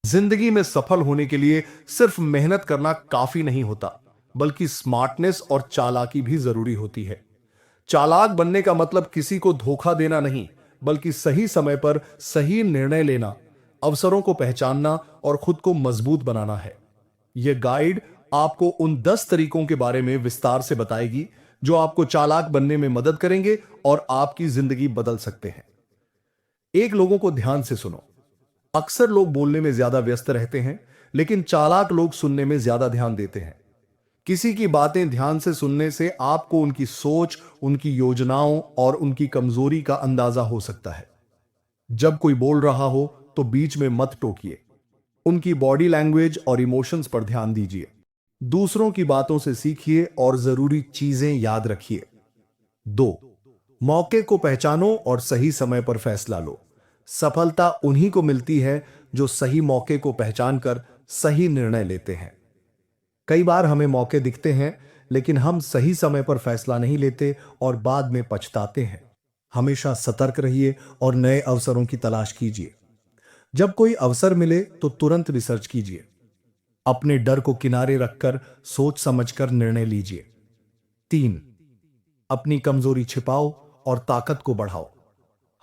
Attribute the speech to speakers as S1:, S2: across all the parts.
S1: जिंदगी में सफल होने के लिए सिर्फ मेहनत करना काफी नहीं होता, बल्कि स्मार्टनेस और चालाकी भी जरूरी होती है। चालाक बनने का मतलब किसी को धोखा देना नहीं, बल्कि सही समय पर सही निर्णय लेना, अवसरों को पहचानना और खुद को मजबूत बनाना है। यह गाइड आपको उन 10 तरीकों के बारे में विस्तार से बताएगी जो आपको चालाक बनने में मदद करेंगे और आपकी जिंदगी बदल सकते हैं। एक, लोगों को ध्यान से सुनो। अक्सर लोग बोलने में ज्यादा व्यस्त रहते हैं, लेकिन चालाक लोग सुनने में ज्यादा ध्यान देते हैं। किसी की बातें ध्यान से सुनने से आपको उनकी सोच, उनकी योजनाओं और उनकी कमजोरी का अंदाजा हो सकता है। जब कोई बोल रहा हो तो बीच में मत टोकिए। उनकी बॉडी लैंग्वेज और इमोशंस पर ध्यान दीजिए। दूसरों की बातों से सीखिए और जरूरी चीजें याद रखिए। 2, मौके को पहचानो और सही समय पर फैसला लो। सफलता उन्हीं को मिलती है जो सही मौके को पहचान कर सही निर्णय लेते हैं। कई बार हमें मौके दिखते हैं, लेकिन हम सही समय पर फैसला नहीं लेते और बाद में पछताते हैं। हमेशा सतर्क रहिए और नए अवसरों की तलाश कीजिए। जब कोई अवसर मिले तो तुरंत रिसर्च कीजिए। अपने डर को किनारे रखकर सोच समझकर निर्णय लीजिए। 3, अपनी कमजोरी छिपाओ और ताकत को बढ़ाओ।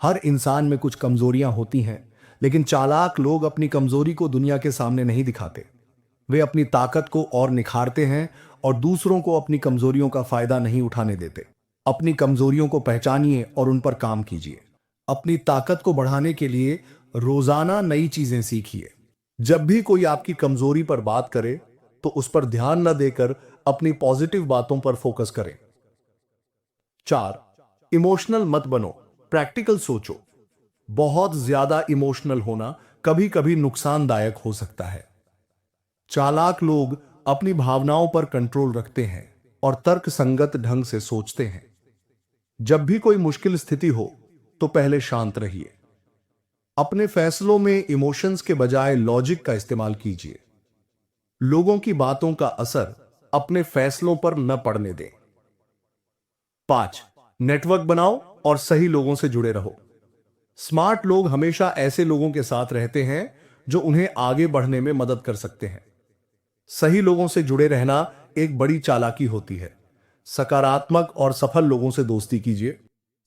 S1: हर इंसान में कुछ कमजोरियां होती हैं, लेकिन चालाक लोग अपनी कमजोरी को दुनिया के सामने नहीं दिखाते। वे अपनी ताकत को और निखारते हैं और दूसरों को अपनी कमजोरियों का फायदा नहीं उठाने देते। अपनी कमजोरियों को पहचानिए और उन पर काम कीजिए। अपनी ताकत को बढ़ाने के लिए रोजाना नई चीजें सीखिए। जब भी कोई आपकी कमजोरी पर बात करे, तो उस पर ध्यान न देकर अपनी पॉजिटिव बातों पर फोकस करें। 4, इमोशनल मत बनो, प्रैक्टिकल सोचो। बहुत ज्यादा इमोशनल होना कभी कभी नुकसानदायक हो सकता है। चालाक लोग अपनी भावनाओं पर कंट्रोल रखते हैं और तर्कसंगत ढंग से सोचते हैं। जब भी कोई मुश्किल स्थिति हो तो पहले शांत रहिए। अपने फैसलों में इमोशंस के बजाय लॉजिक का इस्तेमाल कीजिए। लोगों की बातों का असर अपने फैसलों पर न पड़ने दें। 5, नेटवर्क बनाओ और सही लोगों से जुड़े रहो। स्मार्ट लोग हमेशा ऐसे लोगों के साथ रहते हैं जो उन्हें आगे बढ़ने में मदद कर सकते हैं। सही लोगों से जुड़े रहना एक बड़ी चालाकी होती है। सकारात्मक और सफल लोगों से दोस्ती कीजिए।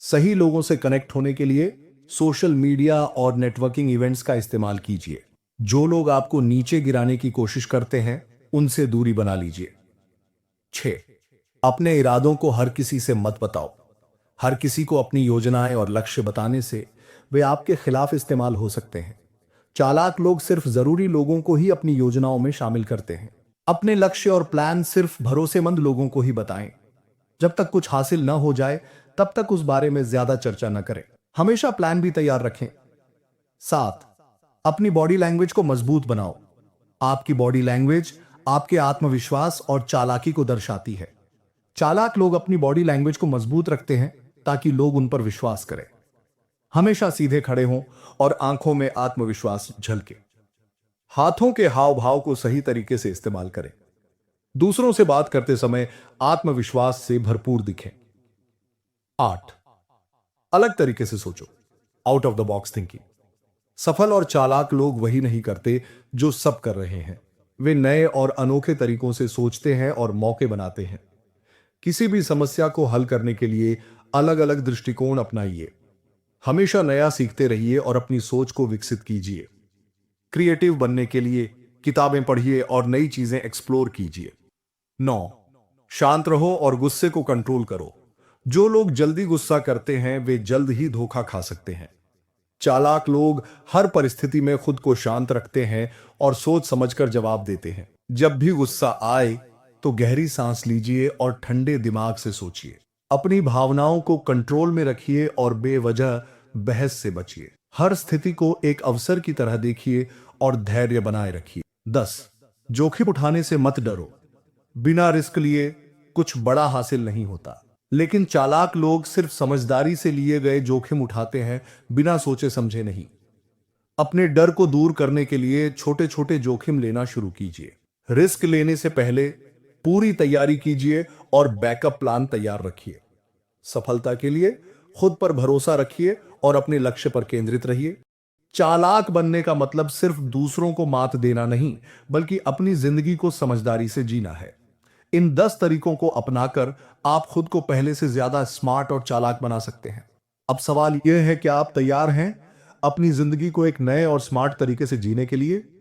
S1: सही लोगों से कनेक्ट होने के लिए सोशल मीडिया और नेटवर्किंग इवेंट्स का इस्तेमाल कीजिए। जो लोग आपको नीचे गिराने की कोशिश करते हैं, उनसे दूरी बना लीजिए। 6, अपने इरादों को हर किसी से मत बताओ। हर किसी को अपनी योजनाएं और लक्ष्य बताने से वे आपके खिलाफ इस्तेमाल हो सकते हैं। चालाक लोग सिर्फ जरूरी लोगों को ही अपनी योजनाओं में शामिल करते हैं। अपने लक्ष्य और प्लान सिर्फ भरोसेमंद लोगों को ही बताएं। जब तक कुछ हासिल न हो जाए, तब तक उस बारे में ज्यादा चर्चा न करें। हमेशा प्लान भी तैयार रखें। 7, अपनी बॉडी लैंग्वेज को मजबूत बनाओ। आपकी बॉडी लैंग्वेज आपके आत्मविश्वास और चालाकी को दर्शाती है। चालाक लोग अपनी बॉडी लैंग्वेज को मजबूत रखते हैं ताकि लोग उन पर विश्वास करें। हमेशा सीधे खड़े हों और आंखों में आत्मविश्वास झलके। हाथों के हाव भाव को सही तरीके से इस्तेमाल करें। दूसरों से बात करते समय आत्मविश्वास से भरपूर दिखें। 8, अलग तरीके से सोचो, out of the box thinking. सफल और चालाक लोग वही नहीं करते जो सब कर रहे हैं। वे नए और अनोखे तरीकों से सोचते हैं और मौके बनाते हैं। किसी भी समस्या को हल करने के लिए अलग अलग दृष्टिकोण अपनाइए। हमेशा नया सीखते रहिए और अपनी सोच को विकसित कीजिए। क्रिएटिव बनने के लिए किताबें पढ़िए और नई चीजें एक्सप्लोर कीजिए। 9, शांत रहो और गुस्से को कंट्रोल करो। जो लोग जल्दी गुस्सा करते हैं, वे जल्द ही धोखा खा सकते हैं। चालाक लोग हर परिस्थिति में खुद को शांत रखते हैं और सोच समझकर जवाब देते हैं। जब भी गुस्सा आए तो गहरी सांस लीजिए और ठंडे दिमाग से सोचिए। अपनी भावनाओं को कंट्रोल में रखिए और बेवजह बहस से बचिए। हर स्थिति को एक अवसर की तरह देखिए और धैर्य बनाए रखिए। 10, जोखिम उठाने से मत डरो। बिना रिस्क लिए कुछ बड़ा हासिल नहीं होता, लेकिन चालाक लोग सिर्फ समझदारी से लिए गए जोखिम उठाते हैं, बिना सोचे समझे नहीं। अपने डर को दूर करने के लिए छोटे छोटे जोखिम लेना शुरू कीजिए। रिस्क लेने से पहले पूरी तैयारी कीजिए और बैकअप प्लान तैयार रखिए। सफलता के लिए खुद पर भरोसा रखिए और अपने लक्ष्य पर केंद्रित रहिए। चालाक बनने का मतलब सिर्फ दूसरों को मात देना नहीं, बल्कि अपनी जिंदगी को समझदारी से जीना है। इन 10 तरीकों को अपनाकर आप खुद को पहले से ज्यादा स्मार्ट और चालाक बना सकते हैं। अब सवाल यह है कि आप तैयार हैं अपनी जिंदगी को एक नए और स्मार्ट तरीके से जीने के लिए?